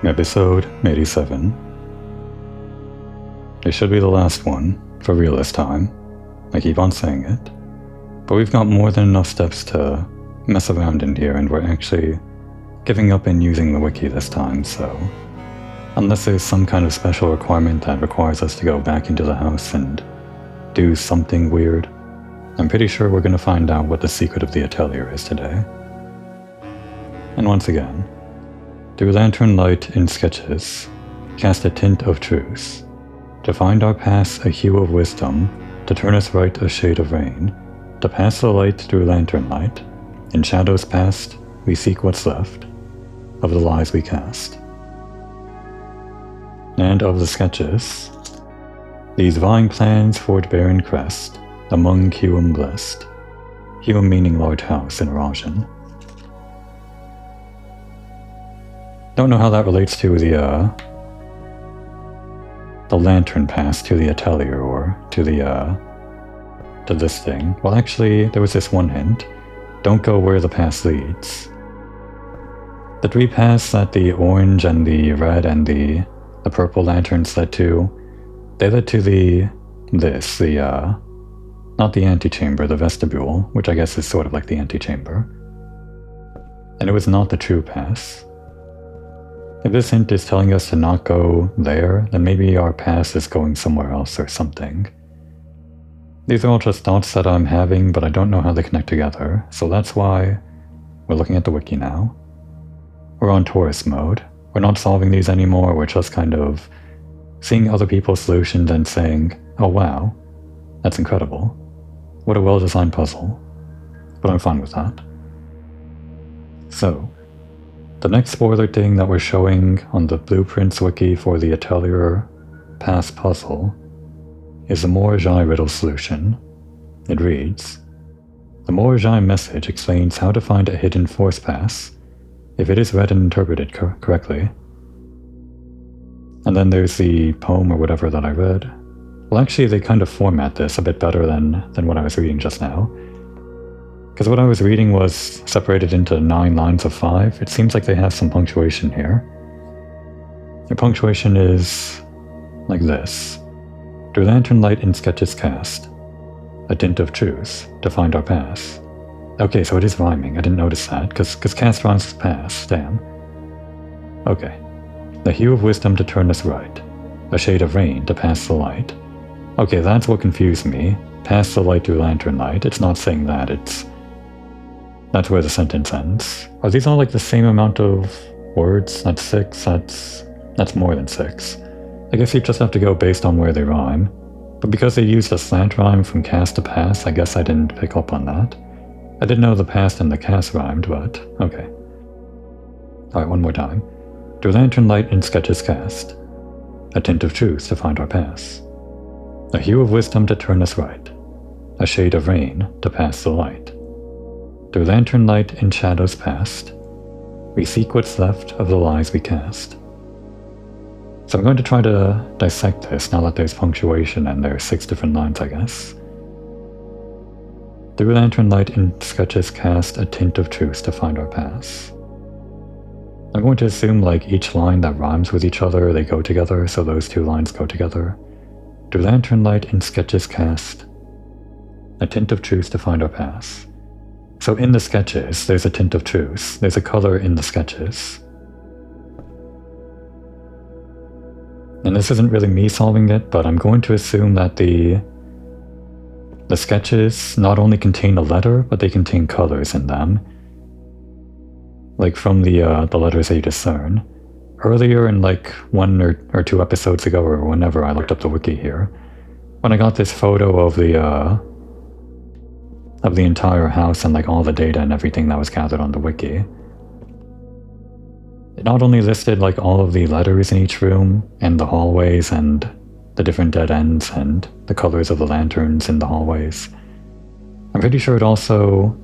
Episode 87. It should be the last one, for real this time. I keep on saying it. But we've got more than enough steps to mess around in here, and we're actually giving up and using the wiki this time, so... Unless there's some kind of special requirement that requires us to go back into the house and do something weird, I'm pretty sure we're gonna find out what the secret of the atelier is today. And once again, through lantern light in sketches, cast a tint of truth. To find our path a hue of wisdom, to turn us right a shade of rain. To pass the light through lantern light, in shadows past, we seek what's left of the lies we cast. And of the sketches, these vying plans forge barren crest, among Huum blessed. Huum meaning large house in Rajan. Don't know how that relates to the lantern pass to the atelier or to this thing. Well, actually, there was this one hint. Don't go where the path leads. The three paths that the orange and the red and the purple lanterns led to, they led to not the antechamber, the vestibule, which I guess is sort of like the antechamber. And it was not the true path. If this hint is telling us to not go there, then maybe our path is going somewhere else or something. These are all just thoughts that I'm having, but I don't know how they connect together, so that's why we're looking at the wiki now. We're on tourist mode. We're not solving these anymore, we're just kind of seeing other people's solutions and saying, oh wow, that's incredible. What a well-designed puzzle. But I'm fine with that. So, the next spoiler thing that we're showing on the Blueprints wiki for the Atelier Pass puzzle is the Morajai riddle solution. It reads, the Morajai message explains how to find a hidden force pass if it is read and interpreted correctly. And then there's the poem or whatever that I read. Well, actually, they kind of format this a bit better than what I was reading just now. Because what I was reading was separated into 9 lines of 5. It seems like they have some punctuation here. The punctuation is like this. Through lantern light in sketches cast, a tint of truth to find our path. Okay, so it is rhyming. I didn't notice that, because cast rhymes with pass. Damn. Okay. The hue of wisdom to turn us right. A shade of rain to pass the light. Okay, that's what confused me. Pass the light through lantern light. It's not saying that, that's where the sentence ends. Are these all like the same amount of words? That's 6, that's more than 6. I guess you just have to go based on where they rhyme. But because they used a slant rhyme from cast to pass, I guess I didn't pick up on that. I didn't know the past and the cast rhymed, but okay. Alright, one more time. Through lantern light in sketches cast, a tint of truth to find our path. A hue of wisdom to turn us right. A shade of rain to pass the light. Through lantern light in shadows past, we seek what's left of the lies we cast. So I'm going to try to dissect this now that there's punctuation and there are 6 different lines, I guess. Through lantern light in sketches cast a tint of truth to find our path. I'm going to assume like each line that rhymes with each other, they go together, so those 2 lines go together. Through lantern light in sketches cast a tint of truth to find our path. So in the sketches, there's a tint of truth. There's a color in the sketches. And this isn't really me solving it, but I'm going to assume that the sketches not only contain a letter, but they contain colors in them. Like from the letters that you discern. Earlier in like 1 or 2 episodes ago, or whenever I looked up the wiki here, when I got this photo of the entire house and like all the data and everything that was gathered on the wiki. It not only listed like all of the letters in each room, and the hallways, and the different dead ends, and the colors of the lanterns in the hallways. I'm pretty sure it also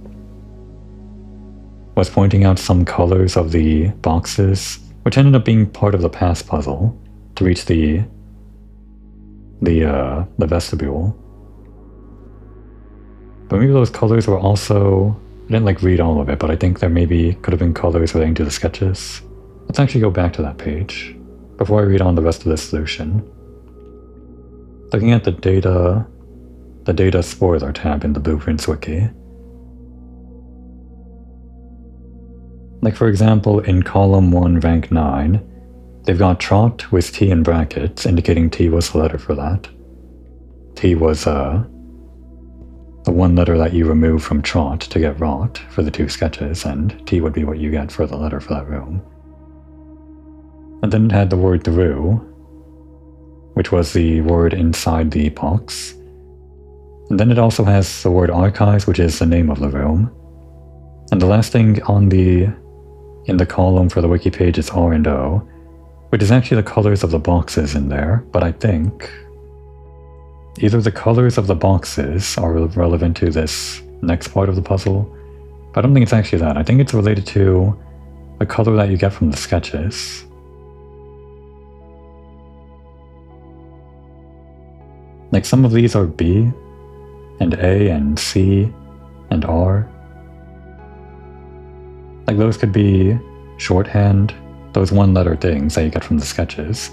was pointing out some colors of the boxes, which ended up being part of the pass puzzle to reach the vestibule. But maybe those colors were also... I didn't like read all of it, but I think there maybe could have been colors relating to the sketches. Let's actually go back to that page before I read on the rest of the solution. Looking at the data spoiler tab in the Blueprints wiki. Like for example, in column 1 rank 9, they've got trot with T in brackets, indicating T was the letter for that. T was the one letter that you remove from trot to get rot for the 2 sketches, and T would be what you get for the letter for that room. And then it had the word through, which was the word inside the box. And then it also has the word archives, which is the name of the room. And the last thing in the column for the wiki page is R and O, which is actually the colors of the boxes in there, but I think either the colors of the boxes are relevant to this next part of the puzzle, but I don't think it's actually that. I think it's related to the color that you get from the sketches. Like some of these are B, and A, and C, and R. Like those could be shorthand, those one-letter things that you get from the sketches.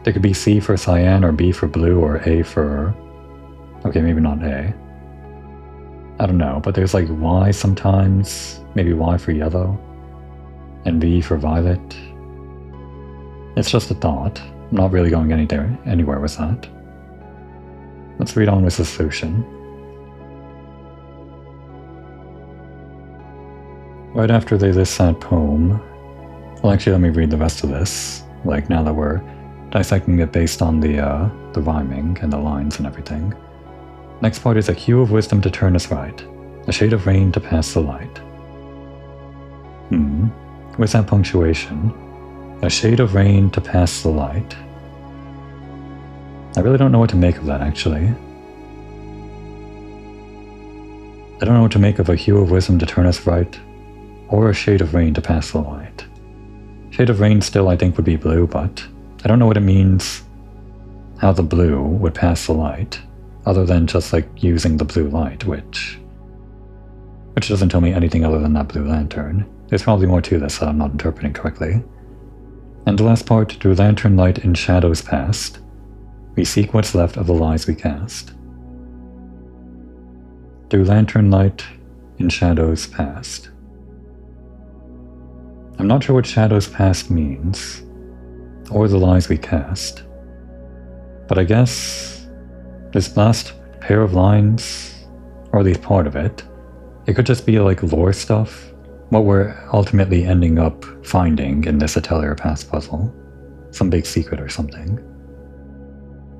They could be C for cyan, or B for blue, or A for... okay, maybe not A. I don't know, but there's like Y sometimes, maybe Y for yellow, and V for violet. It's just a thought. I'm not really going anywhere with that. Let's read on with the solution. Right after they list that poem, well actually let me read the rest of this, like now that we're dissecting it based on the rhyming and the lines and everything. Next part is a hue of wisdom to turn us right, a shade of rain to pass the light. Where's that punctuation? A shade of rain to pass the light. I really don't know what to make of that, actually. I don't know what to make of a hue of wisdom to turn us right, or a shade of rain to pass the light. Shade of rain still, I think, would be blue, but I don't know what it means, how the blue would pass the light, other than just like using the blue light, which doesn't tell me anything other than that blue lantern. There's probably more to this that I'm not interpreting correctly. And the last part, through lantern light in shadows past, we seek what's left of the lies we cast. Through lantern light in shadows past. I'm not sure what shadows past means, or the lies we cast, but I guess this last pair of lines, or at least part of it, it could just be like lore stuff, what we're ultimately ending up finding in this Atelier Past puzzle, some big secret or something.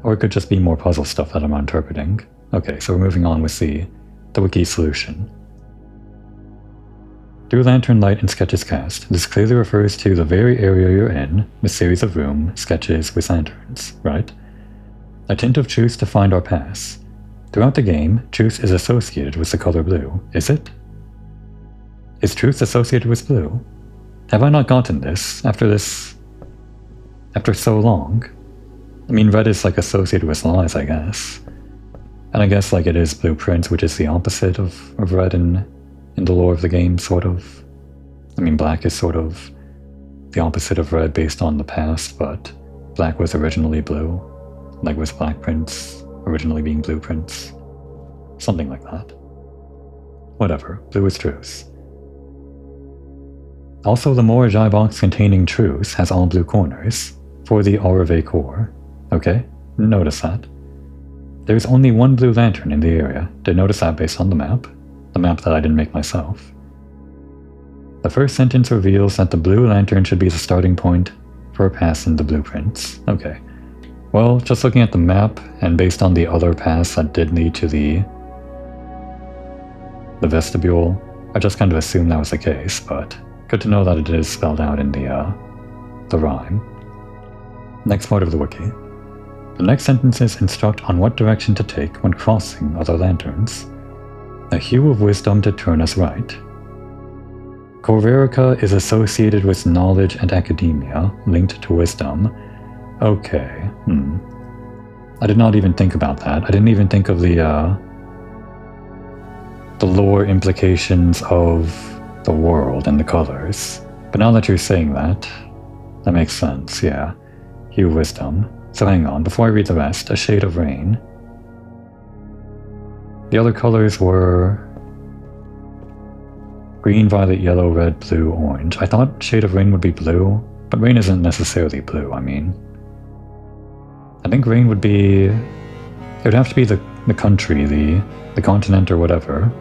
Or it could just be more puzzle stuff that I'm not interpreting. Okay, so we're moving on with the wiki solution. Through lantern light and sketches cast, this clearly refers to the very area you're in, the series of room sketches with lanterns, right? A tint of truth to find our pass. Throughout the game, truth is associated with the color blue, is it? Is truth associated with blue? Have I not gotten this after so long? I mean, red is like associated with lies, I guess. And I guess like it is blueprints, which is the opposite of red in the lore of the game, sort of. I mean, black is sort of the opposite of red based on the past, but black was originally blue, like with black prints originally being blueprints. Something like that. Whatever, blue is truth. Also, the Morajai box containing truth has all blue corners, for the Aurave core. Okay, notice that. There's only one blue lantern in the area. Did notice that based on the map that I didn't make myself. The first sentence reveals that the blue lantern should be the starting point for a pass in the blueprints. Okay. Well, just looking at the map, and based on the other paths that did lead to the vestibule, I just kind of assumed that was the case, but good to know that it is spelled out in the rhyme. Next part of the wiki. The next sentences instruct on what direction to take when crossing other lanterns. A hue of wisdom to turn us right. Corverica is associated with knowledge and academia, linked to wisdom. Okay, I did not even think about that. I didn't even think of the lore implications of the world and the colors. But now that you're saying that, That makes sense, yeah. Hue wisdom. So hang on, before I read the rest, a shade of rain. The other colors were green, violet, yellow, red, blue, orange. I thought shade of rain would be blue, but rain isn't necessarily blue, I mean. I think rain would be... it would have to be the country, the continent or whatever,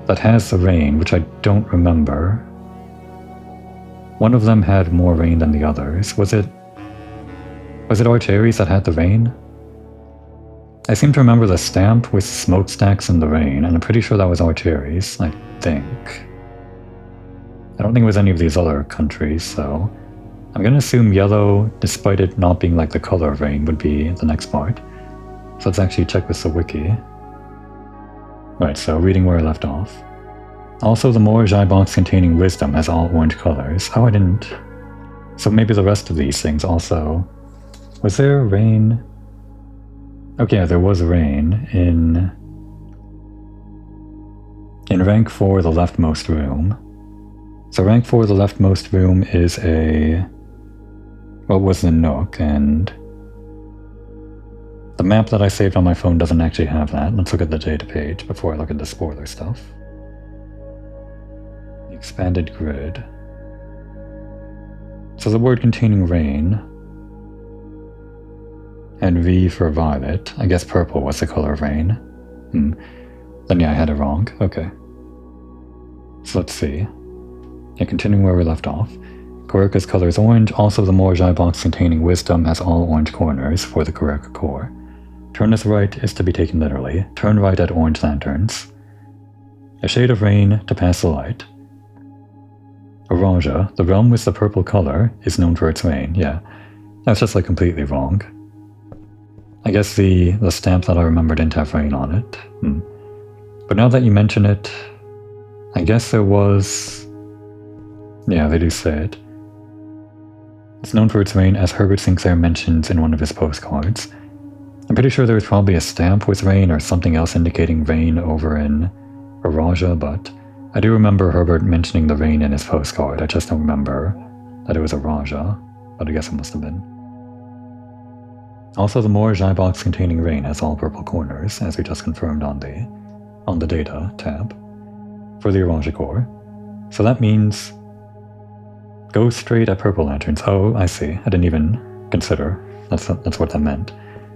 that has the rain, which I don't remember. One of them had more rain than the others. Was it Archaeries that had the rain? I seem to remember the stamp with smokestacks and the rain, and I'm pretty sure that was Archaeries, I think. I don't think it was any of these other countries, so I'm gonna assume yellow, despite it not being like the color of rain, would be the next part. So let's actually check with the wiki. Right, so reading where I left off. Also, the Morajai box containing wisdom has all orange colors. Oh, I didn't... so maybe the rest of these things also... was there rain? Okay, there was rain in rank 4, the leftmost room. So rank 4, the leftmost room is a... what was the Nook, and... the map that I saved on my phone doesn't actually have that. Let's look at the data page before I look at the spoiler stuff. The expanded grid. So the word containing rain, and V for violet. I guess purple was the color of rain. Then yeah, I had it wrong. Okay. So let's see. Yeah, continuing where we left off. Kurika's color is orange. Also, the Morajai box containing wisdom has all orange corners for the Kurika core. Turn is right is to be taken literally. Turn right at orange lanterns. A shade of rain to pass the light. Araja, the realm with the purple color, is known for its rain. Yeah, that's just like completely wrong. I guess the stamp that I remember didn't have rain on it. But now that you mention it, I guess there was... yeah, they do say it. It's known for its rain, as Herbert Sinclair mentions in one of his postcards. I'm pretty sure there was probably a stamp with rain or something else indicating rain over in Araja, but I do remember Herbert mentioning the rain in his postcard. I just don't remember that it was Araja, but I guess it must have been. Also, the Morajai box containing rain has all purple corners, as we just confirmed on the data tab, for the Araja core. So that means go straight at purple lanterns. Oh, I see. I didn't even consider. That's what that meant.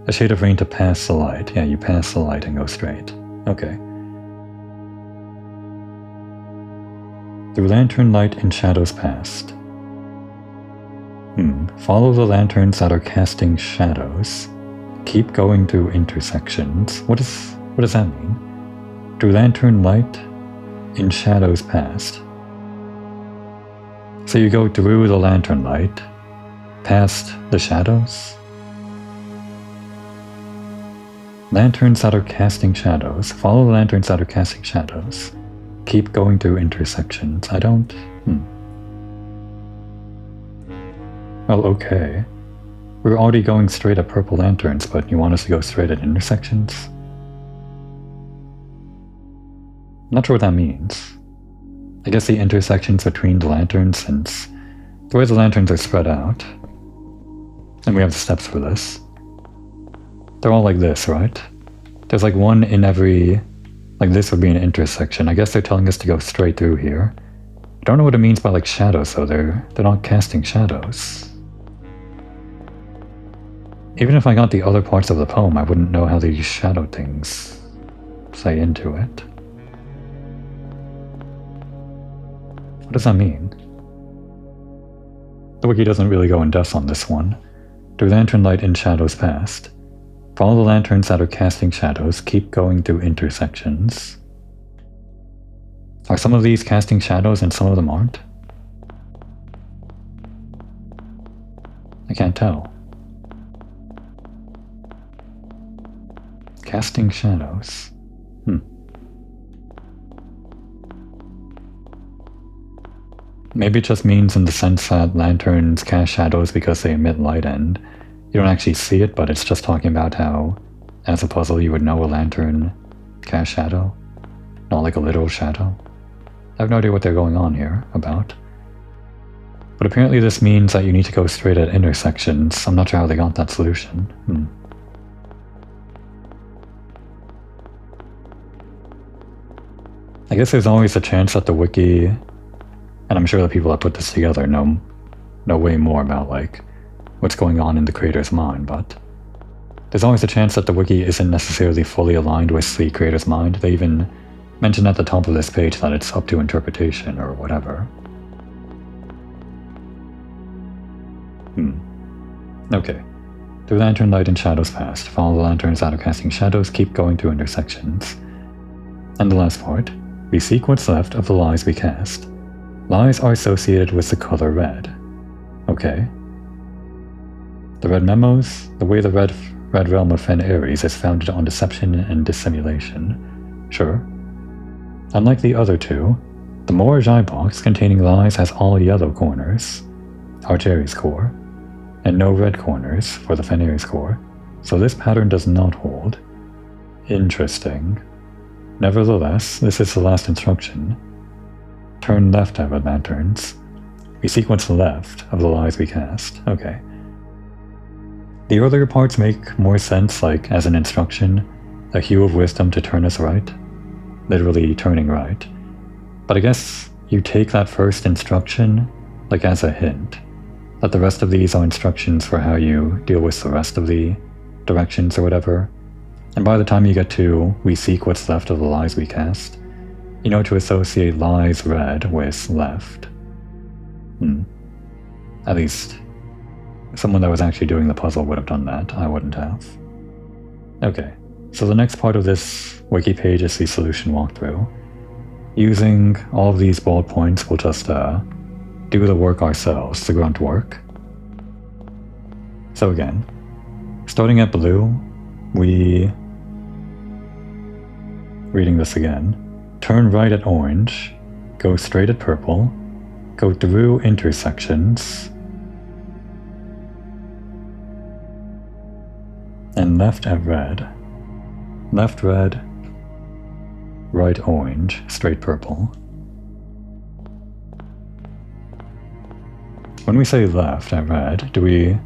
A shade of rain to pass the light. Yeah, you pass the light and go straight. Okay. Through lantern light and shadows past. Follow the lanterns that are casting shadows. Keep going through intersections. What does that mean? Through lantern light and shadows past. So you go through the lantern light, past the shadows? Lanterns that are casting shadows. Follow the lanterns that are casting shadows. Keep going through intersections. I don't... Well, okay. We're already going straight at purple lanterns, but you want us to go straight at intersections? Not sure what that means. I guess the intersections between the lanterns, since the way the lanterns are spread out, and we have the steps for this, they're all like this, right? There's like one in every... like this would be an intersection. I guess they're telling us to go straight through here. I don't know what it means by like shadows, though. They're not casting shadows. Even if I got the other parts of the poem, I wouldn't know how these shadow things play into it. What does that mean? The wiki doesn't really go in depth on this one. Through lantern light and shadows past. Follow the lanterns that are casting shadows. Keep going through intersections. Are some of these casting shadows and some of them aren't? I can't tell. Casting shadows. Maybe it just means in the sense that lanterns cast shadows because they emit light and you don't actually see it, but it's just talking about how, as a puzzle, you would know a lantern cast shadow, not like a literal shadow. I have no idea what they're going on here about. But apparently this means that you need to go straight at intersections. I'm not sure how they got that solution. I guess there's always a chance that the wiki, and I'm sure the people that put this together know way more about like what's going on in the creator's mind, but there's always a chance that the wiki isn't necessarily fully aligned with the creator's mind. They even mention at the top of this page that it's up to interpretation or whatever. Okay. Through lantern light and shadows past. Follow the lanterns that are casting shadows, keep going through intersections. And the last part. We seek what's left of the lies we cast. Lies are associated with the color red. Okay. The red memos, the way the red realm of Fen Ares is founded on deception and dissimulation. Sure. Unlike the other two, the Morajai box containing lies has all yellow corners, Archeri's core, and no red corners for the Fen Ares core, so this pattern does not hold. Interesting. Nevertheless, this is the last instruction. Turn left at red lanterns. We seek what's left of the lies we cast. Okay. The earlier parts make more sense, like as an instruction, a hue of wisdom to turn us right. Literally turning right. But I guess you take that first instruction like as a hint, that the rest of these are instructions for how you deal with the rest of the directions or whatever. And by the time you get to we seek what's left of the lies we cast, you know to associate lies red with left. At least someone that was actually doing the puzzle would have done that. I wouldn't have. Okay, so the next part of this wiki page is the solution walkthrough. Using all of these bullet points, we'll just do the work ourselves, the grunt work. So again, starting at blue, reading this again, turn right at orange, go straight at purple, go through intersections, and left at red. Left red, right orange, straight purple. When we say left at red, do we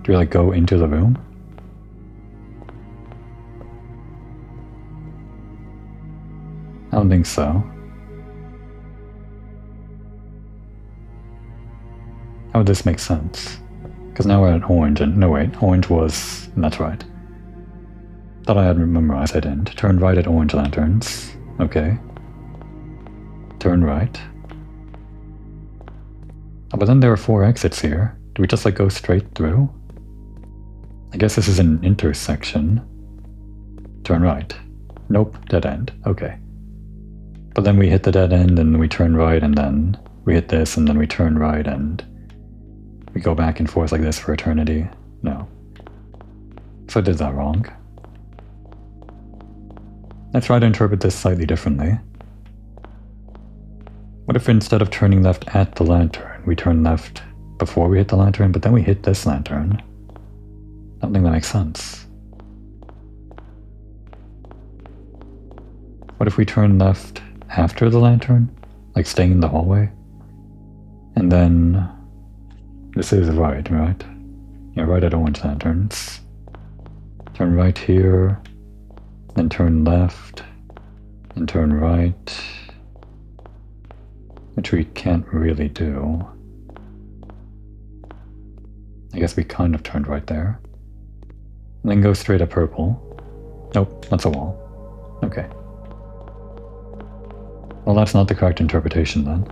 like go into the room? I don't think so. How would this make sense? Because now we're at orange and... no wait, orange was... that's right. Thought I had memorized, I didn't. Turn right at orange lanterns. Okay. Turn right. Oh, but then there are 4 exits here. Do we just like go straight through? I guess this is an intersection. Turn right. Nope, dead end. Okay. But then we hit the dead end and we turn right and then we hit this and then we turn right and we go back and forth like this for eternity. No. So I did that wrong. Let's try to interpret this slightly differently. What if instead of turning left at the lantern, we turn left before we hit the lantern, but then we hit this lantern? I don't think that makes sense. What if we turn left after the lantern? Like staying in the hallway? And then... this is right? Yeah, right at orange lanterns. Turn right here, then turn left, and turn right. Which we can't really do. I guess we kind of turned right there. And then go straight at purple. Nope, that's a wall. Okay. Well, that's not the correct interpretation then.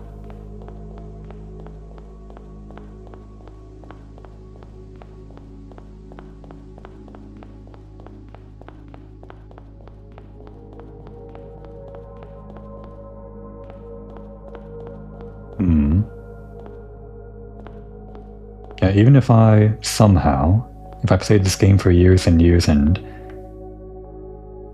Yeah, even if I played this game for years and years and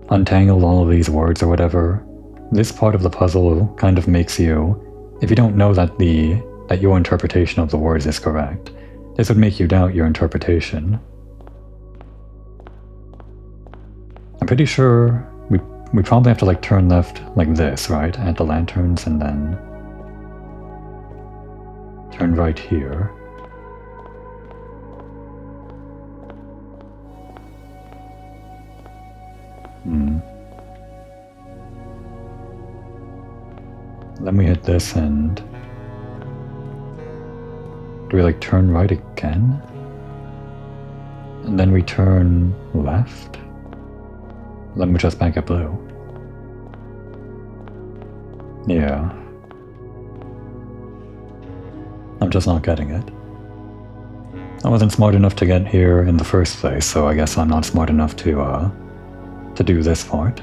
untangled all of these words or whatever, this part of the puzzle kind of makes you, if you don't know that your interpretation of the words is correct, this would make you doubt your interpretation. I'm pretty sure we probably have to like turn left like this, right? At the lanterns and then Turn right here. Then we hit this and... do we like turn right again? And then we turn left? Then we just back at blue. Yeah. I'm just not getting it. I wasn't smart enough to get here in the first place, so I guess I'm not smart enough to do this part.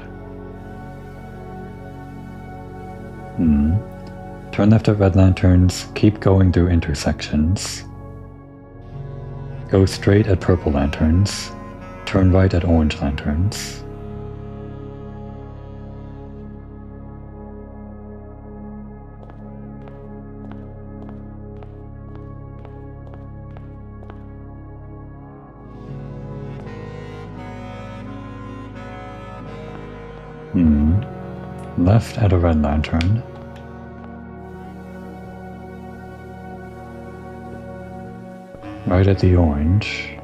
Turn left at red lanterns, keep going through intersections. Go straight at purple lanterns, turn right at orange lanterns. Left at a red lantern. Right at the orange.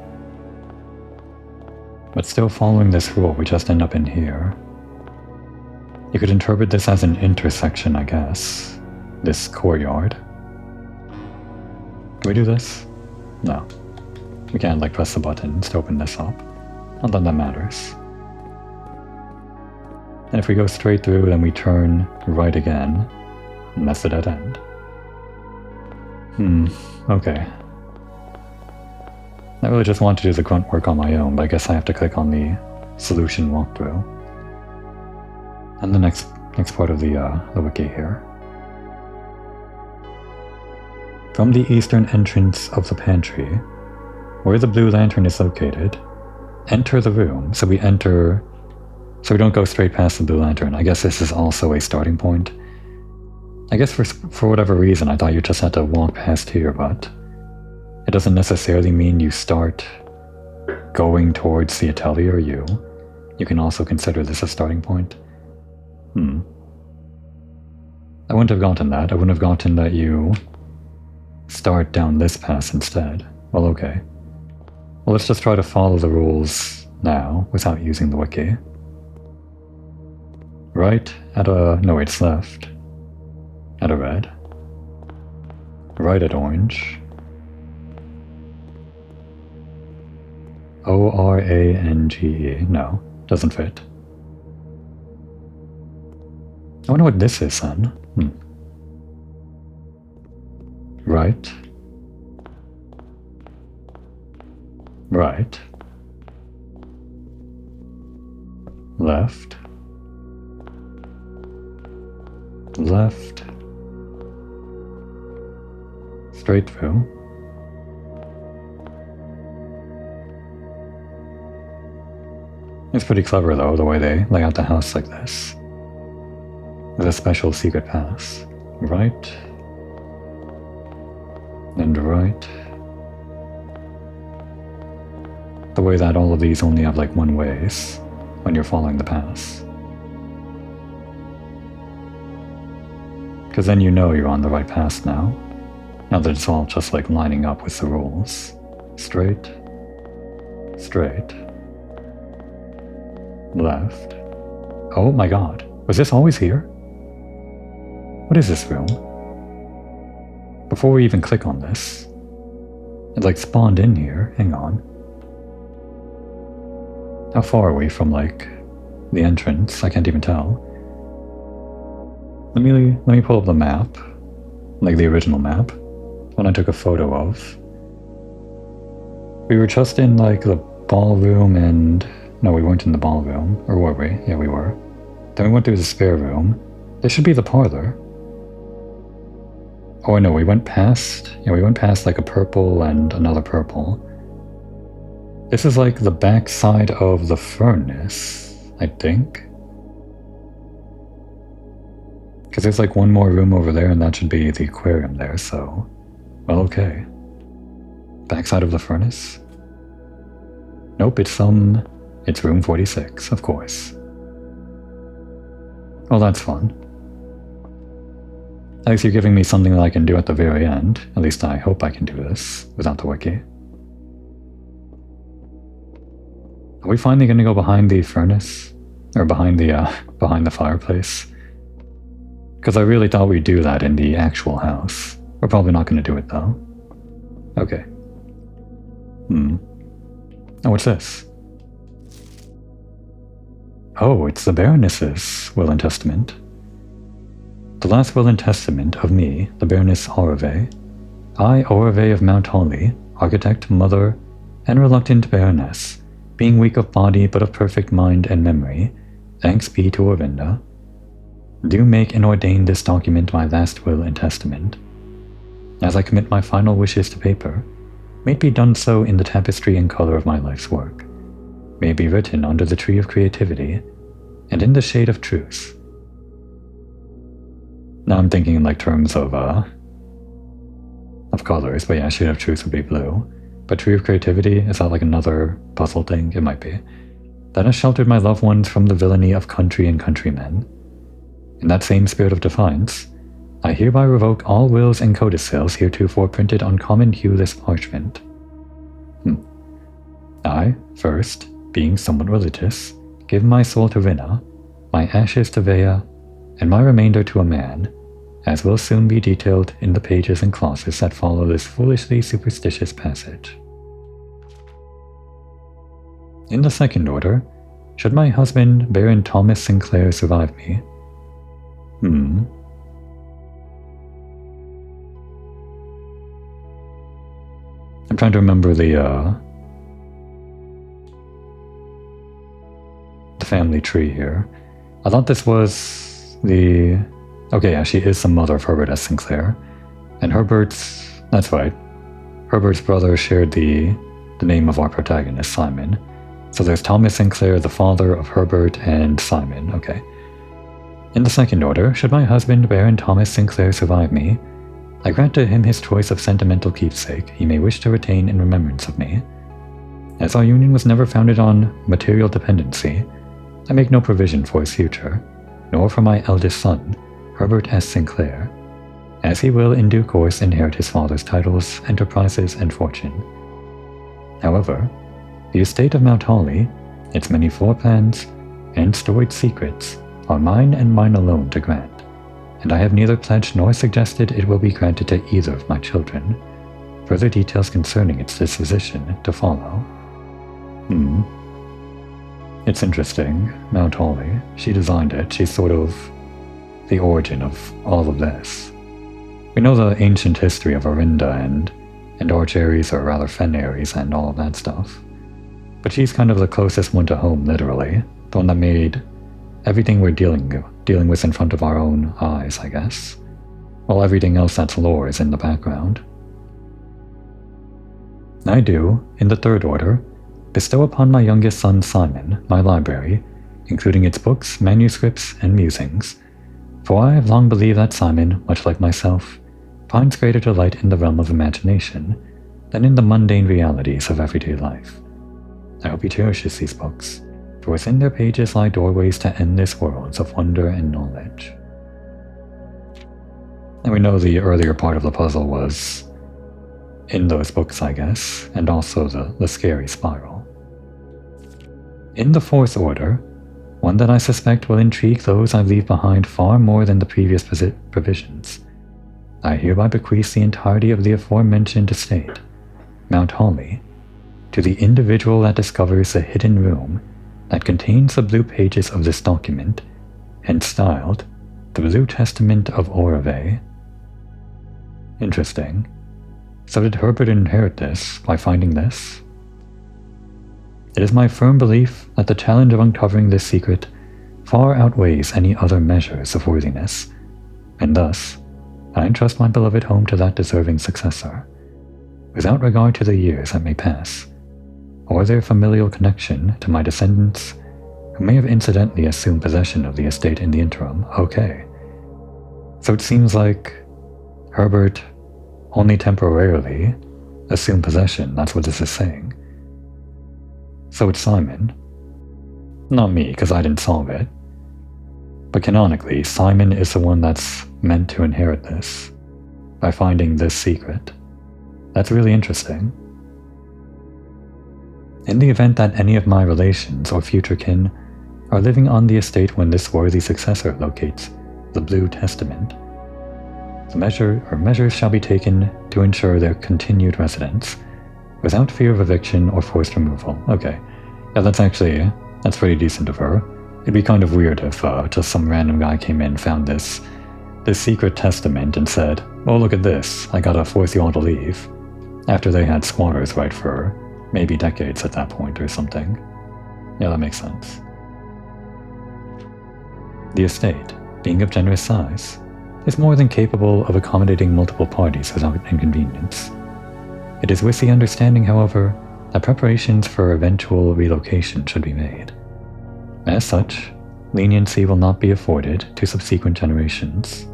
But still following this rule, we just end up in here. You could interpret this as an intersection, I guess. This courtyard. Can we do this? No. We can't like press the buttons to open this up. Not that that matters. And if we go straight through, then we turn right again, and that's the dead end. Okay. I really just want to do the grunt work on my own, but I guess I have to click on the solution walkthrough. And the next part of the wiki here. From the eastern entrance of the pantry, where the blue lantern is located, enter the room. So we enter... so we don't go straight past the blue lantern. I guess this is also a starting point. I guess for whatever reason I thought you just had to walk past here, but it doesn't necessarily mean you start going towards the atelier. You can also consider this a starting point. I wouldn't have gotten that. I wouldn't have gotten that you start down this path instead. Well, okay. Well, let's just try to follow the rules now without using the wiki. Right at a... no, it's left. At a red. Right at orange. O-R-A-N-G-E. No, doesn't fit. I wonder what this is then. Right. Right. Left. Left. Straight through. It's pretty clever though, the way they lay out the house like this. With a special secret path. Right. And right. The way that all of these only have like one ways when you're following the path. Because then you know you're on the right path now. Now that it's all just like lining up with the rules. Straight. Straight. Left. Oh my god. Was this always here? What is this room? Before we even click on this, it like spawned in here. Hang on. How far are we from like the entrance? I can't even tell. Let me pull up the map. Like the original map. One I took a photo of. We were just in like the ballroom and... no, we weren't in the ballroom. Or were we? Yeah, we were. Then we went through the spare room. This should be the parlor. Oh, I know, we went past... yeah, we went past like a purple and another purple. This is like the back side of the furnace, I think. Because there's like one more room over there and that should be the aquarium there, so... well, okay. Backside of the furnace? Nope, it's room 46, of course. Well, that's fun. Thanks, you're giving me something that I can do at the very end. At least I hope I can do this without the wiki. Are we finally going to go behind the furnace? Or behind the fireplace? Because I really thought we'd do that in the actual house. We're probably not going to do it though. Okay. Oh, what's this? Oh, it's the Baroness's will and testament. The last will and testament of me, the Baroness Orve. I, Orve of Mount Holly, architect, mother, and reluctant Baroness, being weak of body but of perfect mind and memory, thanks be to Orvinda, do make and ordain this document my last will and testament. As I commit my final wishes to paper, may it be done so in the tapestry and color of my life's work. May it be written under the tree of creativity, and in the shade of truth. Now I'm thinking in terms of colors, but yeah, shade of truth would be blue. But tree of creativity, is that another puzzle thing? It might be. That has sheltered my loved ones from the villainy of country and countrymen. In that same spirit of defiance, I hereby revoke all wills and codicils heretofore printed on common hueless parchment. I, first, being somewhat religious, give my soul to Rina, my ashes to Vea, and my remainder to a man, as will soon be detailed in the pages and clauses that follow this foolishly superstitious passage. In the second order, should my husband, Baron Thomas Sinclair, survive me? I'm trying to remember the family tree here. I thought this was the... Okay, yeah, she is the mother of Herbert S. Sinclair. And Herbert's... That's right. Herbert's brother shared the name of our protagonist, Simon. So there's Thomas Sinclair, the father of Herbert and Simon. Okay. In the second order, should my husband, Baron Thomas Sinclair, survive me, I grant to him his choice of sentimental keepsake he may wish to retain in remembrance of me. As our union was never founded on material dependency, I make no provision for his future, nor for my eldest son, Herbert S. Sinclair, as he will in due course inherit his father's titles, enterprises, and fortune. However, the estate of Mount Holly, its many floor plans, and storied secrets are mine and mine alone to grant, and I have neither pledged nor suggested it will be granted to either of my children, further details concerning its disposition to follow. It's interesting, Mount Holly. She designed it. She's sort of the origin of all of this. We know the ancient history of Orinda and Archaries, or rather Fenaries, and all of that stuff. But she's kind of the closest one to home, literally. The one that made everything we're dealing with in front of our own eyes, I guess. While everything else that's lore is in the background. I do, in the third order, bestow upon my youngest son Simon my library, including its books, manuscripts, and musings, for I have long believed that Simon, much like myself, finds greater delight in the realm of imagination than in the mundane realities of everyday life. I hope he cherishes these books, for within their pages lie doorways to endless worlds of wonder and knowledge. And we know the earlier part of the puzzle was in those books, I guess, and also the scary spiral. In the fourth order, one that I suspect will intrigue those I leave behind far more than the previous provisions, I hereby bequeath the entirety of the aforementioned estate, Mount Holly, to the individual that discovers the hidden room that contains the blue pages of this document, hence styled the Blue Testament of Orve. Interesting. So did Herbert inherit this by finding this? It is my firm belief that the challenge of uncovering this secret far outweighs any other measures of worthiness, and thus I entrust my beloved home to that deserving successor, without regard to the years that may pass, or their familial connection to my descendants who may have incidentally assumed possession of the estate in the interim. Okay. So it seems like Herbert only temporarily assumed possession, that's what this is saying. So it's Simon. Not me, because I didn't solve it. But canonically, Simon is the one that's meant to inherit this, by finding this secret. That's really interesting. In the event that any of my relations or future kin are living on the estate when this worthy successor locates the Blue Testament, the measures shall be taken to ensure their continued residence, without fear of eviction or forced removal. Okay, yeah, that's pretty decent of her. It'd be kind of weird if just some random guy came in, found this secret testament and said, "Oh, look at this, I gotta force you all to leave," after they had squatters right for maybe decades at that point or something. Yeah, that makes sense. The estate, being of generous size, is more than capable of accommodating multiple parties without inconvenience. It is with the understanding, however, that preparations for eventual relocation should be made. As such, leniency will not be afforded to subsequent generations.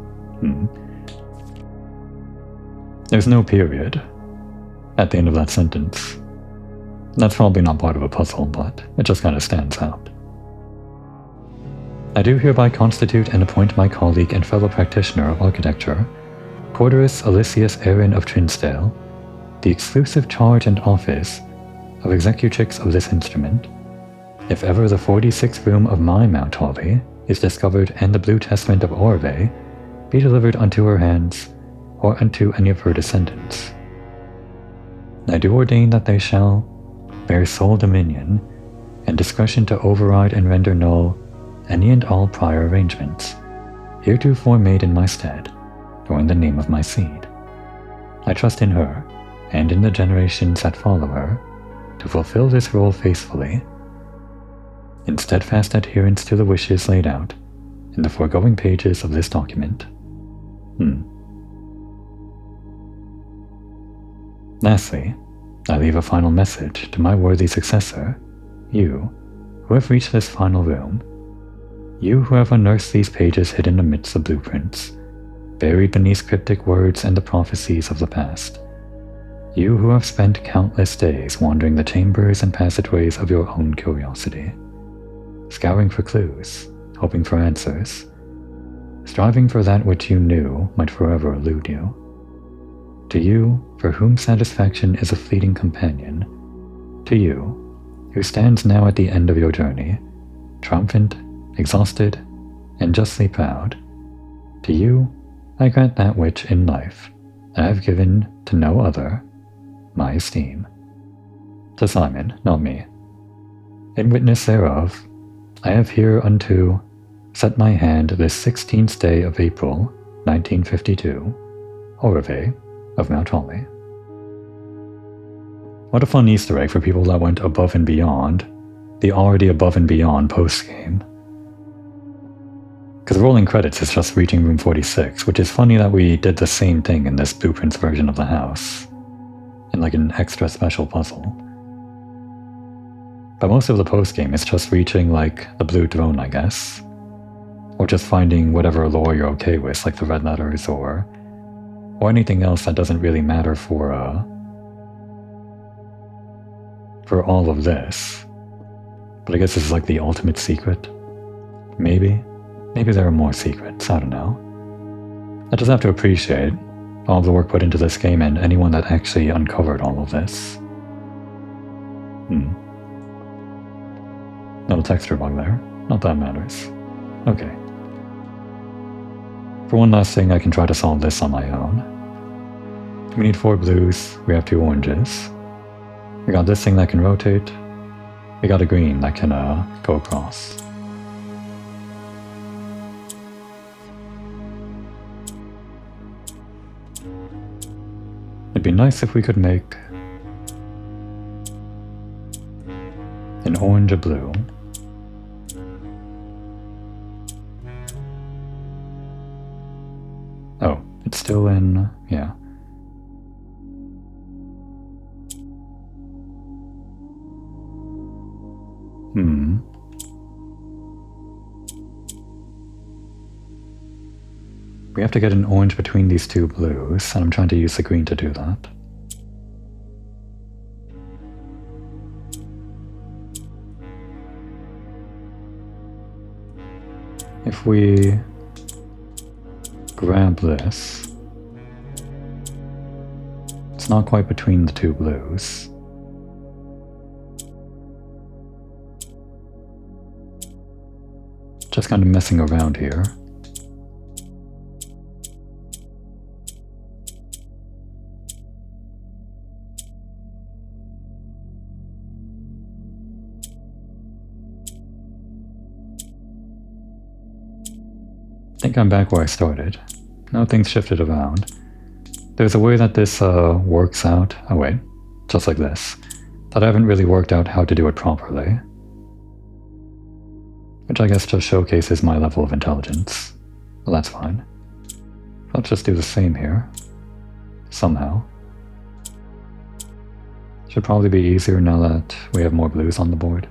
There's no period at the end of that sentence. That's probably not part of a puzzle, but it just kind of stands out. I do hereby constitute and appoint my colleague and fellow practitioner of architecture, Porterus Alysius Aaron of Trinsdale, the exclusive charge and office of executrix of this instrument, if ever the 46th room of my Mount Holly is discovered and the Blue Testament of Orve be delivered unto her hands, or unto any of her descendants. I do ordain that they shall bear sole dominion and discretion to override and render null any and all prior arrangements, heretofore made in my stead, or in the name of my seed. I trust in her, and in the generations that follow her, to fulfill this role faithfully, in steadfast adherence to the wishes laid out in the foregoing pages of this document. Lastly, I leave a final message to my worthy successor, you, who have reached this final room, you who have unearthed these pages hidden amidst the blueprints, buried beneath cryptic words and the prophecies of the past, you who have spent countless days wandering the chambers and passageways of your own curiosity, scouring for clues, hoping for answers, striving for that which you knew might forever elude you. To you, for whom satisfaction is a fleeting companion, to you, who stands now at the end of your journey, triumphant, exhausted, and justly proud, to you, I grant that which in life I have given to no other, my esteem. To Simon, not me. In witness thereof, I have hereunto set my hand this 16th day of April, 1952, Orve of Mount Holly. What a fun Easter egg for people that went above and beyond the already above and beyond post-game. Because rolling credits is just reaching room 46, which is funny that we did the same thing in this blueprints version of the house, in like an extra special puzzle. But most of the post-game is just reaching like the blue throne, I guess. Or just finding whatever lore you're okay with, like the red letters or anything else that doesn't really matter for all of this. But I guess this is like the ultimate secret. Maybe there are more secrets, I don't know. I just have to appreciate all the work put into this game and anyone that actually uncovered all of this. No texture bug there. Not that matters. Okay. For one last thing, I can try to solve this on my own. We need 4 blues, we have 2 oranges. We got this thing that can rotate. We got a green that can go across. It'd be nice if we could make an orange a blue. Oh, it's still in, yeah. We have to get an orange between these 2 blues, and I'm trying to use the green to do that. if we grab this, it's not quite between the two blues. Just kind of messing around here. I think I'm back where I started. Now things shifted around. There's a way that this works out. Oh wait, just like this. That I haven't really worked out how to do it properly. Which I guess just showcases my level of intelligence. Well, that's fine. Let's just do the same here. Somehow. Should probably be easier now that we have more blues on the board.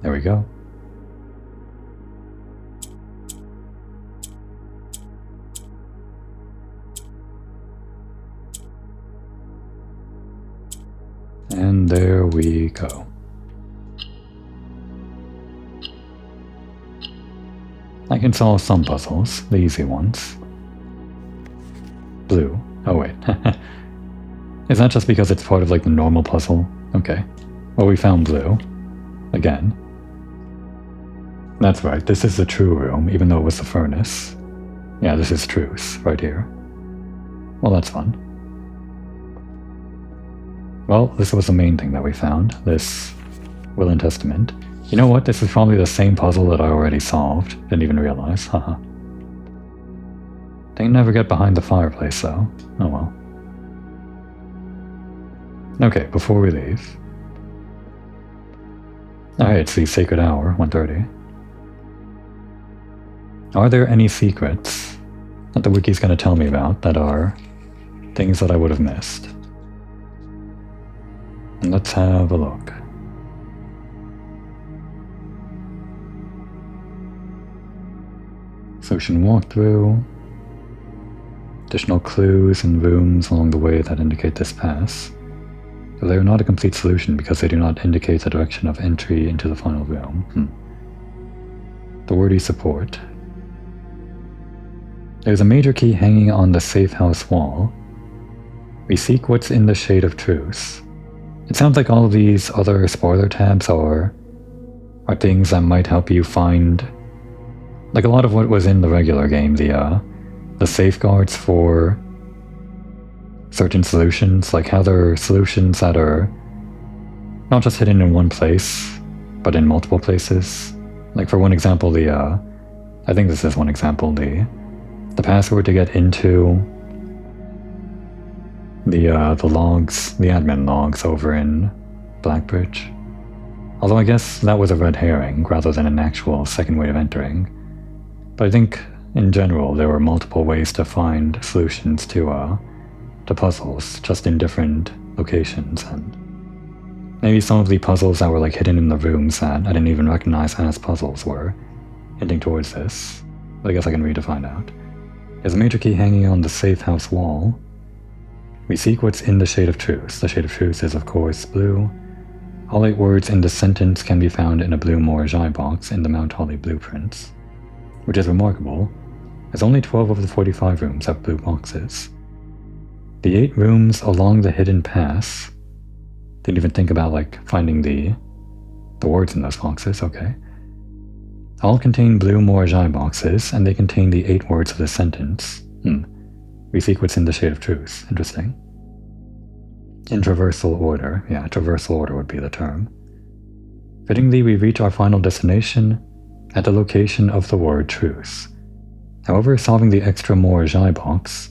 There we go. And there we go. I can solve some puzzles, the easy ones. Blue. Oh wait. Is that just because it's part of like the normal puzzle? Okay. Well, we found blue. Again. That's right, this is the true room, even though it was the furnace. Yeah, this is truth, right here. Well, that's fun. Well, this was the main thing that we found, this Will and Testament. You know what, this is probably the same puzzle that I already solved. Didn't even realize, haha. They never get behind the fireplace, though. Oh well. Okay, before we leave. Alright, it's the Sacred Hour, 1:30. Are there any secrets that the wiki's going to tell me about that are things that I would have missed? And let's have a look. Solution walkthrough. Additional clues and rooms along the way that indicate this pass. Though they are not a complete solution because they do not indicate the direction of entry into the final realm. The wordy support. There's a major key hanging on the safe house wall. We seek what's in the shade of truth. It sounds like all of these other spoiler tabs are things that might help you find, like a lot of what was in the regular game, the safeguards for certain solutions, like how there are solutions that are not just hidden in one place, but in multiple places. Like for one example, I think this is one example, the password to get into the logs, the admin logs over in Blackbridge. Although I guess that was a red herring rather than an actual second way of entering. But I think in general there were multiple ways to find solutions to puzzles, just in different locations, and maybe some of the puzzles that were like hidden in the rooms that I didn't even recognize as puzzles were hinting towards this. But I guess I can read to find out. There's a major key hanging on the safe house wall. We seek what's in the shade of truth. The shade of truth is, of course, blue. All 8 words in the sentence can be found in a blue Morajai box in the Mount Holly blueprints, which is remarkable, as only 12 of the 45 rooms have blue boxes. The 8 rooms along the hidden pass didn't even think about like finding the words in those boxes, okay. All contain blue Morajai boxes, and they contain the 8 words of the sentence. We seek what's in the shade of truth. Interesting. In traversal order. Yeah, traversal order would be the term. Fittingly, we reach our final destination at the location of the word truth. However, solving the extra Morajai box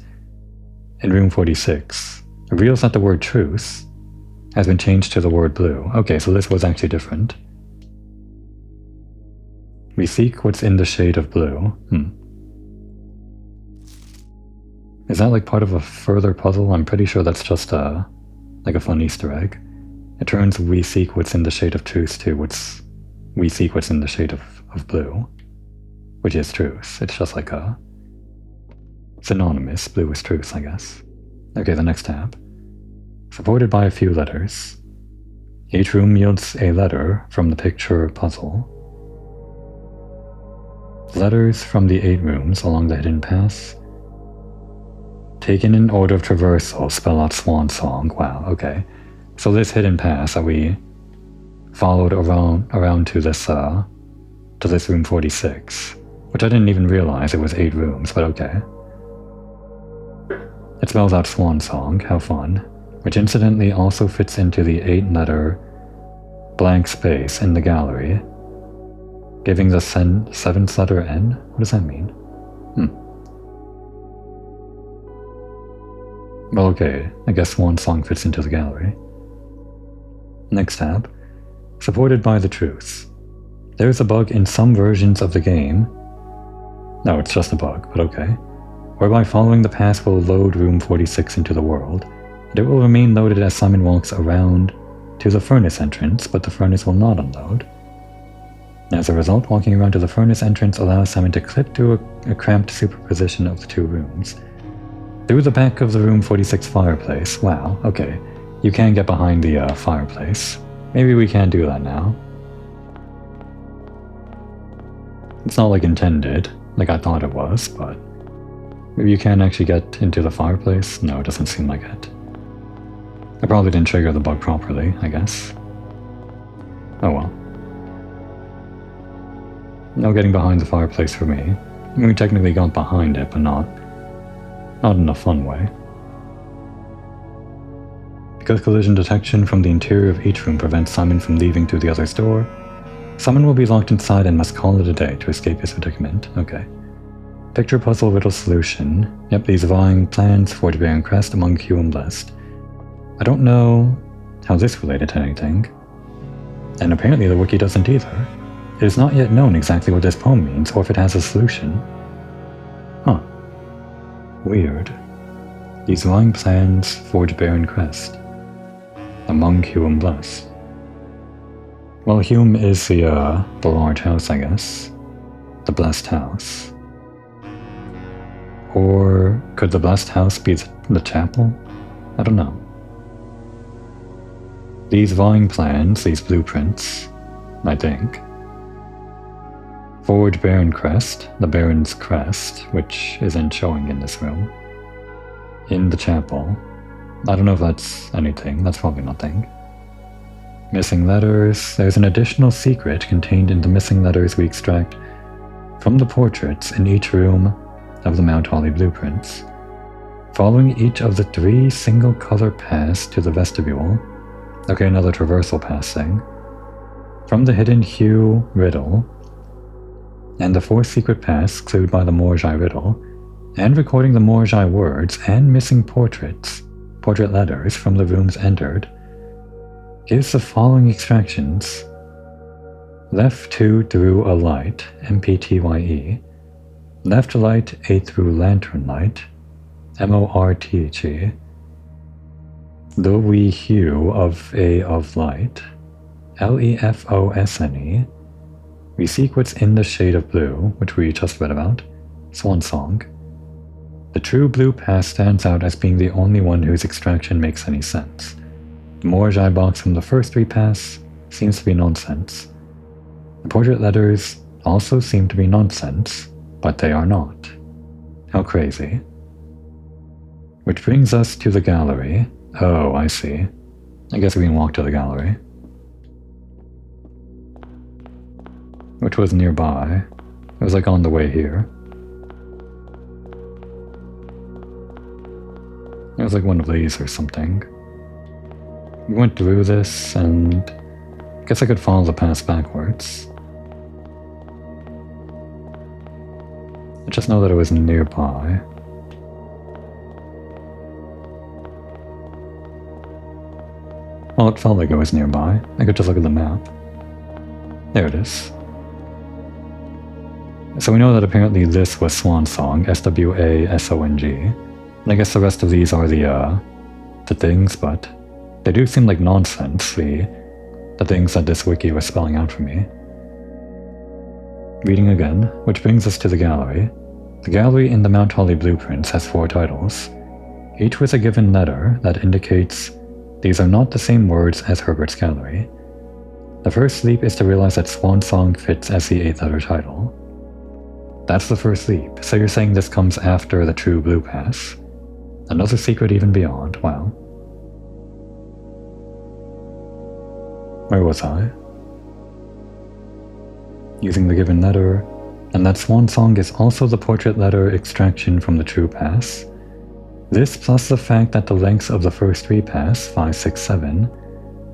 in room 46 reveals that the word truth has been changed to the word blue. Okay, so this was actually different. We seek what's in the shade of blue. Is that like part of a further puzzle? I'm pretty sure that's just like a fun Easter egg. It turns we seek what's in the shade of truth to we seek what's in the shade of blue, which is truth. It's just like a synonymous. Blue is truth, I guess. Okay, the next tab. Supported by a few letters. Each room yields a letter from the picture puzzle. Letters from the 8 rooms along the hidden path, taken in order of traversal, spell out Swan Song. Wow, okay. So this hidden path that we followed around to this room 46, which I didn't even realize it was 8 rooms, but okay. It spells out Swan Song, how fun, which incidentally also fits into the 8-letter blank space in the gallery, giving the 7th letter N? What does that mean? Well, okay, I guess Swan Song fits into the gallery. Next tab. Supported by the truth. There's a bug in some versions of the game. No, it's just a bug, but okay. Whereby following the path will load room 46 into the world, and it will remain loaded as Simon walks around to the furnace entrance, but the furnace will not unload. As a result, walking around to the furnace entrance allows Simon to clip through a cramped superposition of the 2 rooms. Through the back of the room 46 fireplace. Wow, okay. You can get behind the fireplace. Maybe we can do that now. It's not like intended, like I thought it was, but maybe you can actually get into the fireplace? No, it doesn't seem like it. I probably didn't trigger the bug properly, I guess. Oh well. No getting behind the fireplace for me. I mean, we technically got behind it, but not in a fun way. Because collision detection from the interior of each room prevents Simon from leaving through the other's door, Simon will be locked inside and must call it a day to escape his predicament. Okay. Picture puzzle riddle solution. Yep, these vying plans for the Baron Crest among Q and Blessed. I don't know how this related to anything. And apparently the wiki doesn't either. It is not yet known exactly what this poem means or if it has a solution. Huh. Weird. These vying plans forge Baron Crest among Hume and Bless. Well, Hume is the large house, I guess. The blessed house. Or could the blessed house be the chapel? I don't know. These vying plans, these blueprints, I think, forge Baron Crest, the Baron's crest, which isn't showing in this room, in the chapel. I don't know if that's anything, that's probably nothing. Missing letters. There's an additional secret contained in the missing letters we extract from the portraits in each room of the Mount Holly blueprints. Following each of the 3 single-color paths to the vestibule, okay, another traversal passing, from the hidden hue riddle, and the 4 secret paths clued by the Morjai riddle, and recording the Morjai words and missing portrait letters from the rooms entered, gives the following extractions. Left 2 through a light, MPTYE. Left light A through lantern light, MORTHE. The we hue of A of light, LEFOSNE. We seek what's in the shade of blue, which we just read about, Swan Song. The true blue path stands out as being the only one whose extraction makes any sense. The Morjai box from the first 3 paths seems to be nonsense. The portrait letters also seem to be nonsense, but they are not. How crazy. Which brings us to the gallery. Oh, I see. I guess we can walk to the gallery. Which was nearby. It was like on the way here. It was like one of these or something. We went through this, and I guess I could follow the path backwards. I just know that it was nearby. Well, it felt like it was nearby. I could just look at the map. There it is. So we know that apparently this was Swan Song, SWASONG. And I guess the rest of these are the things, but they do seem like nonsense, the things that this wiki was spelling out for me. Reading again, which brings us to the gallery. The gallery in the Mount Holly blueprints has 4 titles, each with a given letter that indicates these are not the same words as Herbert's Gallery. The first leap is to realize that Swan Song fits as the 8-letter title. That's the first leap, so you're saying this comes after the True Blue Pass. Another secret even beyond, wow. Where was I? Using the given letter, and that Swan Song is also the portrait letter extraction from the True Pass. This plus the fact that the lengths of the first 3 pass, 5, 6, 7,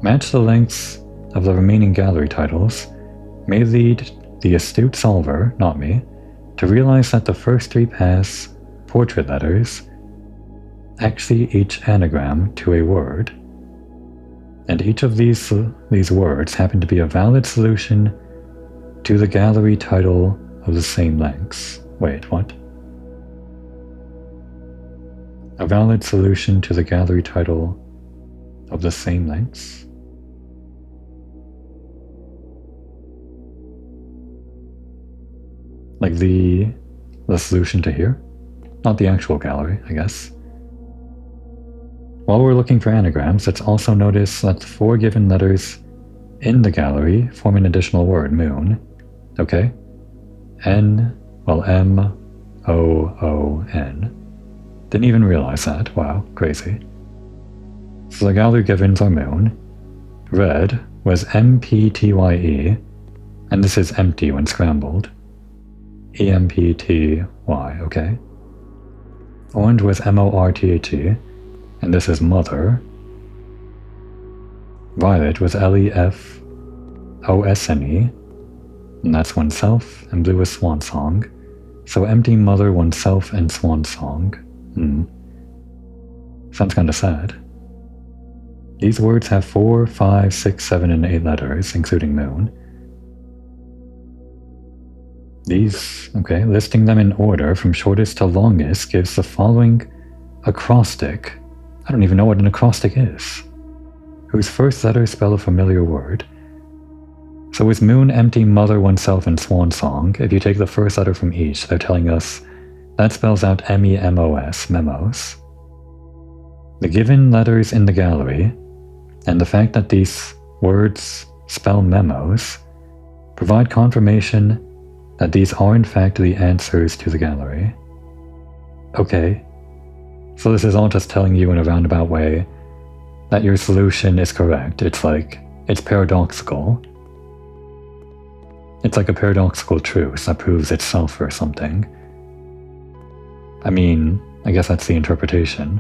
match the lengths of the remaining gallery titles may lead the astute solver, not me, to realize that the first 3 pass portrait letters actually each anagram to a word, and each of these words happen to be a valid solution to the gallery title of the same lengths. Wait, what? A valid solution to the gallery title of the same lengths? Like the solution to here? Not the actual gallery, I guess. While we're looking for anagrams, let's also notice that the 4 given letters in the gallery form an additional word, moon. Okay? M-O-O-N. Didn't even realize that. Wow, crazy. So the gallery givens are moon. Red was M-P-T-Y-E, and this is empty when scrambled. E-M-P-T-Y, okay? Orange was M-O-R-T-H-E, and this is mother. Violet was L-E-F-O-S-N-E, and that's oneself, and blue is swan song. So empty mother, oneself, and swan song. Sounds kinda sad. These words have 4, 5, 6, 7, and 8 letters, including moon. These, okay, listing them in order from shortest to longest gives the following acrostic. I don't even know what an acrostic is. Whose first letters spell a familiar word. So is moon, empty, mother, oneself, and swan song? If you take the first letter from each, they're telling us that spells out M-E-M-O-S, memos. The given letters in the gallery, and the fact that these words spell memos, provide confirmation that these are in fact the answers to the gallery. Okay, so this is all just telling you in a roundabout way that your solution is correct. It's like, it's paradoxical. It's like a paradoxical truth that proves itself or something. I mean, I guess that's the interpretation.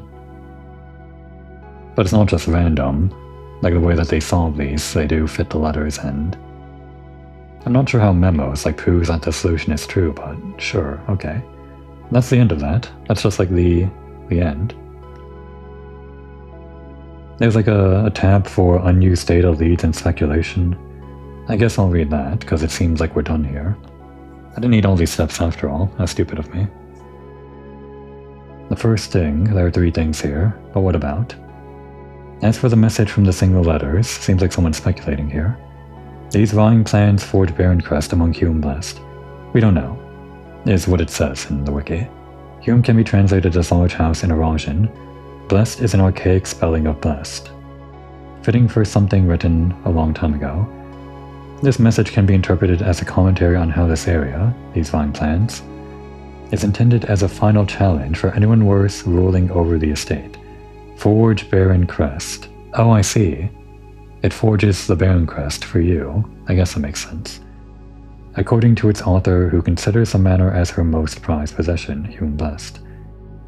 But it's not just random. Like the way that they solve these, they do fit the letters, and I'm not sure how memos like proves that the solution is true, but sure, okay. That's the end of that. That's just like the end. There's like a tab for unused data, leads, and speculation. I guess I'll read that, because it seems like we're done here. I didn't need all these steps after all. How stupid of me. The first thing, there are 3 things here, but what about? As for the message from the single letters, seems like someone's speculating here. These vying plans forge Baron Crest among Hume Blessed. We don't know, is what it says in the wiki. Hume can be translated as large house in Eurasian. Blessed is an archaic spelling of blessed, fitting for something written a long time ago. This message can be interpreted as a commentary on how this area, these vying plans, is intended as a final challenge for anyone worth ruling over the estate. Forge Baron Crest. Oh, I see. It forges the Baron Crest for you. I guess that makes sense. According to its author, who considers the manor as her most prized possession, Hume Blessed.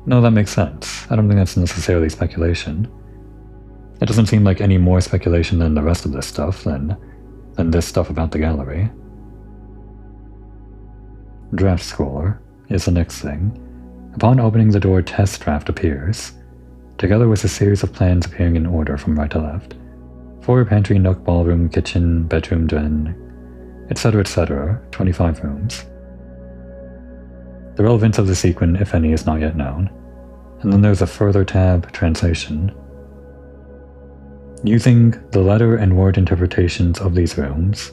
No, that makes sense. I don't think that's necessarily speculation. It doesn't seem like any more speculation than the rest of this stuff, than this stuff about the gallery. Draft Scroller is the next thing. Upon opening the door, Test Draft appears, together with a series of plans appearing in order from right to left. Foyer, pantry, nook, ballroom, kitchen, bedroom, den, etc., 25 rooms. The relevance of the sequin, if any, is not yet known. And then there's a further tab, Translation. Using the letter and word interpretations of these rooms,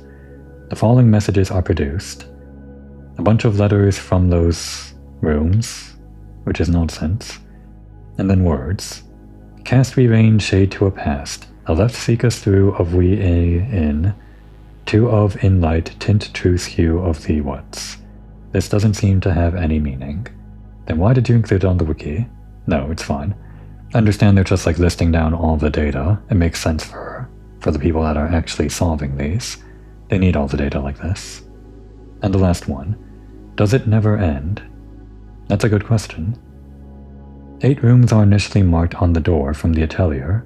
the following messages are produced. A bunch of letters from those rooms, which is nonsense, and then words. Cast we rain shade to a past. The left seek us through of we a in. Two of in light tint truth hue of the what's. This doesn't seem to have any meaning. Then why did you include it on the wiki? No, it's fine. I understand they're just like listing down all the data. It makes sense for the people that are actually solving these. They need all the data like this. And the last one. Does it never end? That's a good question. 8 rooms are initially marked on the door from the atelier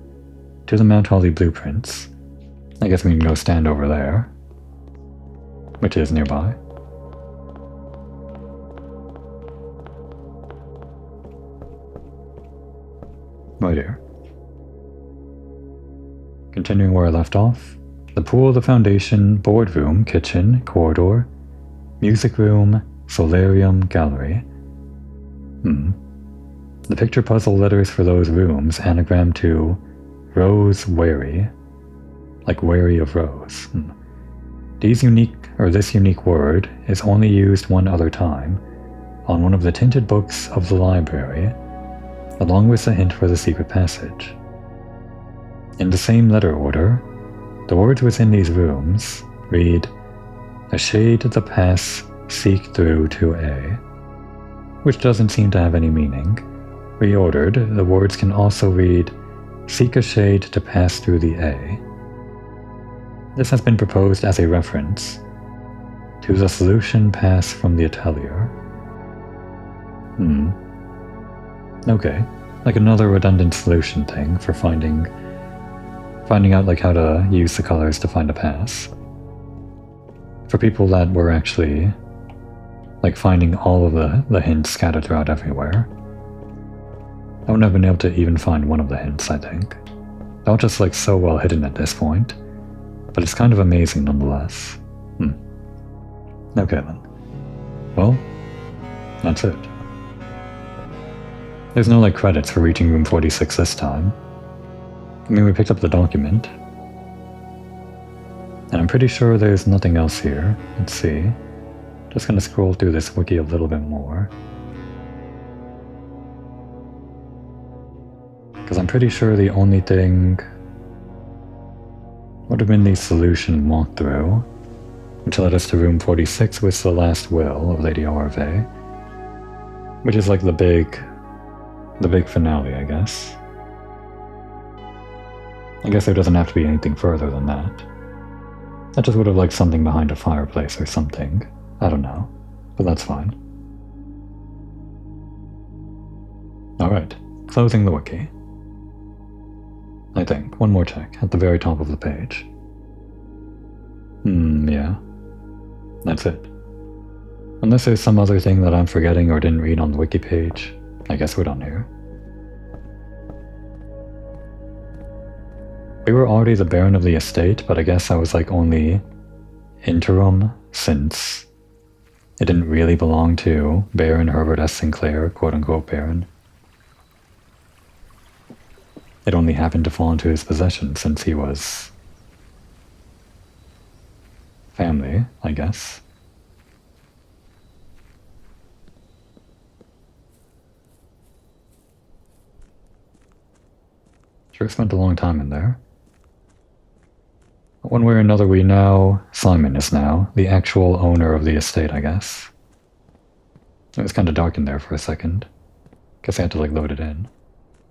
to the Mount Holly blueprints. I guess we can go stand over there, which is nearby. Right here. Continuing where I left off. The pool, the foundation, boardroom, kitchen, corridor, music room, solarium, gallery. The picture puzzle letters for those rooms anagram to Rose Wary. Like wary of Rose. This unique word is only used one other time on one of the tinted books of the library, along with a hint for the secret passage. In the same letter order, the words within these rooms read, a shade the pass seek through to A, which doesn't seem to have any meaning. Reordered, the words can also read, seek a shade to pass through the A. This has been proposed as a reference to the solution pass from the atelier. Okay, like another redundant solution thing for finding out like how to use the colors to find a pass. For people that were actually like finding all of the hints scattered throughout everywhere. I wouldn't have been able to even find one of the hints, I think. They're all just like so well hidden at this point, but it's kind of amazing nonetheless. Okay then. Well, that's it. There's no like credits for reaching room 46 this time. I mean, we picked up the document. And I'm pretty sure there's nothing else here. Let's see. Just gonna scroll through this wiki a little bit more. Because I'm pretty sure the only thing would have been the solution walkthrough, which led us to room 46 with the last will of Lady Orve, which is like the big finale, I guess. I guess there doesn't have to be anything further than that. I just would have liked something behind a fireplace or something. I don't know, but that's fine. Alright, closing the wiki. I think. One more check, at the very top of the page. Yeah. That's it. Unless there's some other thing that I'm forgetting or didn't read on the wiki page, I guess we're done here. We were already the Baron of the estate, but I guess I was like only interim, since it didn't really belong to Baron Herbert S. Sinclair, quote-unquote Baron. It only happened to fall into his possession since he was family, I guess. Sure spent a long time in there. One way or another, Simon is now the actual owner of the estate, I guess. It was kind of dark in there for a second. Guess I had to like load it in.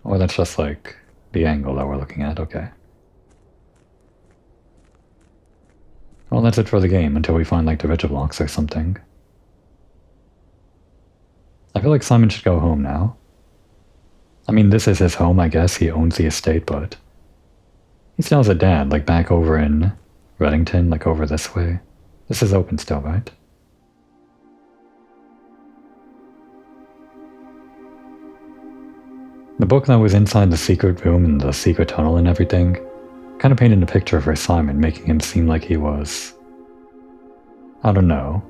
Or that's just like the angle that we're looking at, okay. Well, that's it for the game until we find like the Digiblocks or something. I feel like Simon should go home now. I mean, this is his home, I guess. He owns the estate, but he still has a dad, like back over in Reddington, like over this way. This is open still, right? The book that was inside the secret room and the secret tunnel and everything kind of painted a picture for Simon, making him seem like he was, I don't know,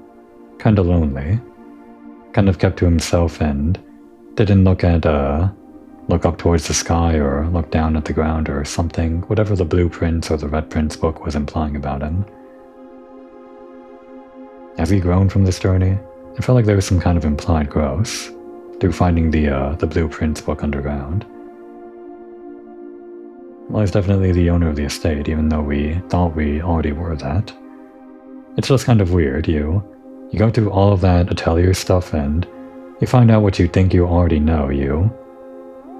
kind of lonely. Kind of kept to himself and didn't look up towards the sky or look down at the ground or something, whatever the Blueprints or the Red Prince book was implying about him. Has he grown from this journey? I felt like there was some kind of implied growth through finding the Blueprints book underground. Well, he's definitely the owner of the estate, even though we thought we already were that. It's just kind of weird, you go through all of that atelier stuff and you find out what you think you already know, you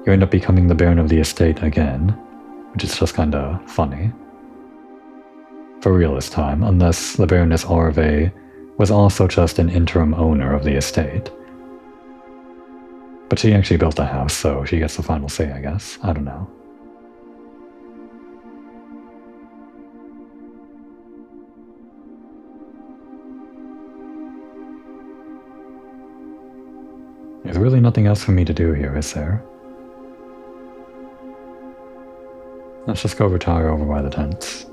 end up becoming the baron of the estate again, which is just kinda funny. For real this time, unless the Baroness Arve was also just an interim owner of the estate. But she actually built the house, so she gets the final say, I guess. I don't know. There's really nothing else for me to do here, is there? Let's just go retire over by the tents.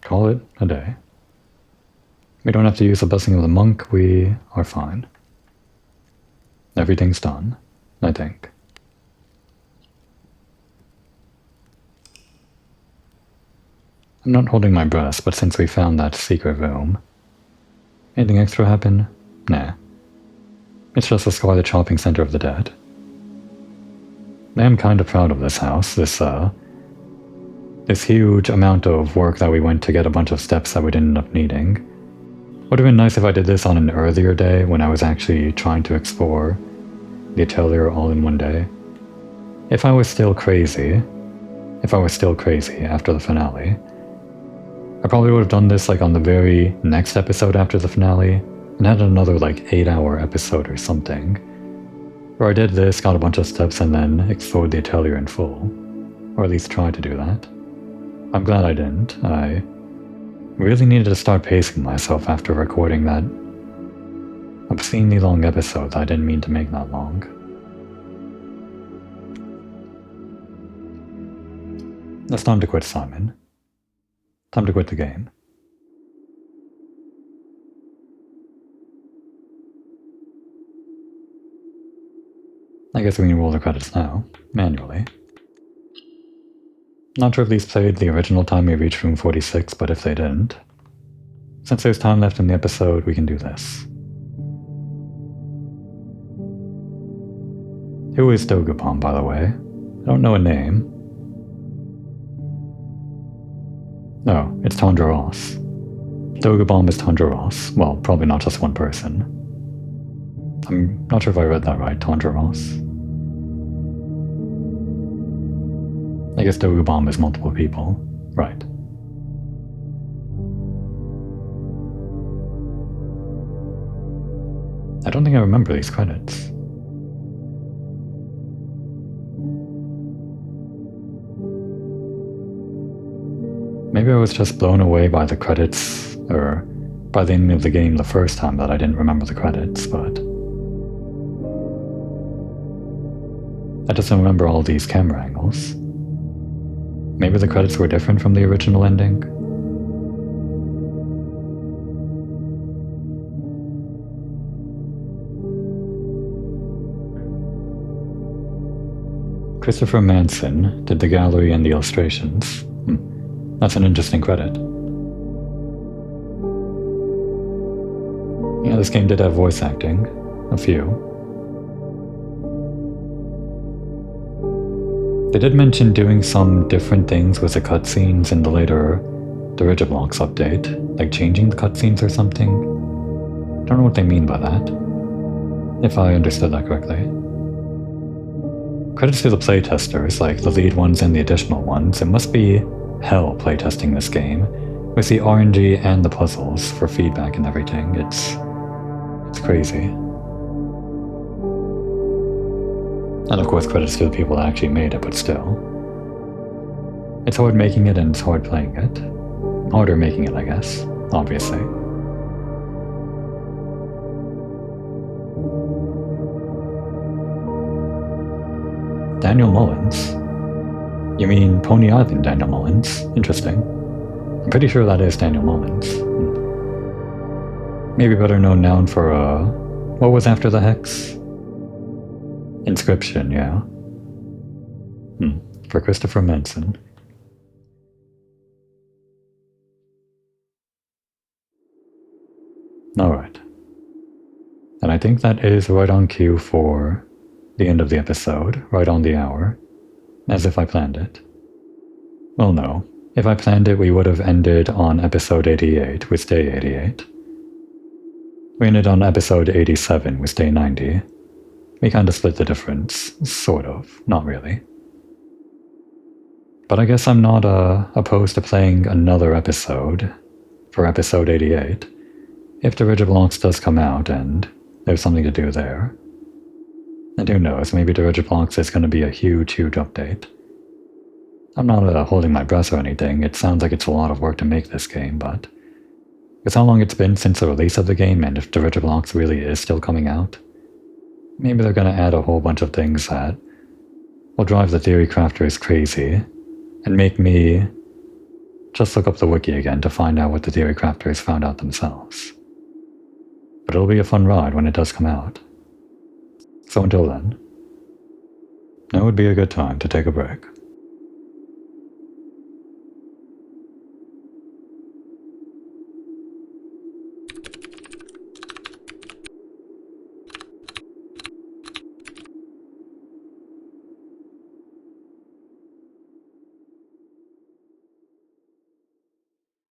Call it a day. We don't have to use the blessing of the monk, we are fine. Everything's done, I think. I'm not holding my breath, but since we found that secret room... Anything extra happen? Nah. It's just a squalid shopping center of the dead. I am kind of proud of this house, this huge amount of work that we went to get a bunch of steps that we didn't end up needing. Would have been nice if I did this on an earlier day when I was actually trying to explore the atelier all in one day. If I was still crazy after the finale, I probably would have done this like on the very next episode after the finale, and had another like 8-hour episode or something, where I did this, got a bunch of steps, and then explored the atelier in full. Or at least tried to do that. I'm glad I didn't. I really needed to start pacing myself after recording that obscenely long episode that I didn't mean to make that long. It's time to quit, Simon. Time to quit the game. I guess we can roll the credits now, manually. Not sure if these played the original time we reached room 46, but if they didn't, since there's time left in the episode, we can do this. Who is Dogubomb, by the way? I don't know a name. Oh, it's Tundra Ross. Dogubomb is Tundra Ross. Well, probably not just one person. I'm not sure if I read that right, Tundra Ross. I guess Dogubomb is multiple people. Right. I don't think I remember these credits. Maybe I was just blown away by the credits, or by the end of the game the first time that I didn't remember the credits, but... I just don't remember all these camera angles. Maybe the credits were different from the original ending? Christopher Manson did the gallery and the illustrations. That's an interesting credit. Yeah, this game did have voice acting. A few. They did mention doing some different things with the cutscenes in the later Dirigiblocks update, like changing the cutscenes or something. Don't know what they mean by that, if I understood that correctly. Credits to the playtesters, like the lead ones and the additional ones. It must be hell playtesting this game, with the RNG and the puzzles for feedback and everything. It's crazy. And of course credits to the people that actually made it, but still. It's hard making it and it's hard playing it. Harder making it, I guess, obviously. Daniel Mullins? You mean Pony Island Daniel Mullins? Interesting. I'm pretty sure that is Daniel Mullins. Maybe better known now for, what was after the hex? Inscription, yeah. For Christopher Manson. Alright. And I I think that is right on cue for the end of the episode, right on the hour, as if I planned it. Well, no. If I planned it, we would have ended on episode 88 with day 88. We ended on episode 87 with day 90. We kind of split the difference, sort of, not really. But I guess I'm not opposed to playing another episode for episode 88, if Dirigiblocks does come out and there's something to do there. And who knows, maybe Dirigiblocks is going to be a huge, huge update. I'm not holding my breath or anything. It sounds like it's a lot of work to make this game, but with how long it's been since the release of the game, and if Dirigiblocks really is still coming out, maybe they're going to add a whole bunch of things that will drive the theory crafters crazy and make me just look up the wiki again to find out what the theory crafters found out themselves. But it'll be a fun ride when it does come out. So until then, now would be a good time to take a break.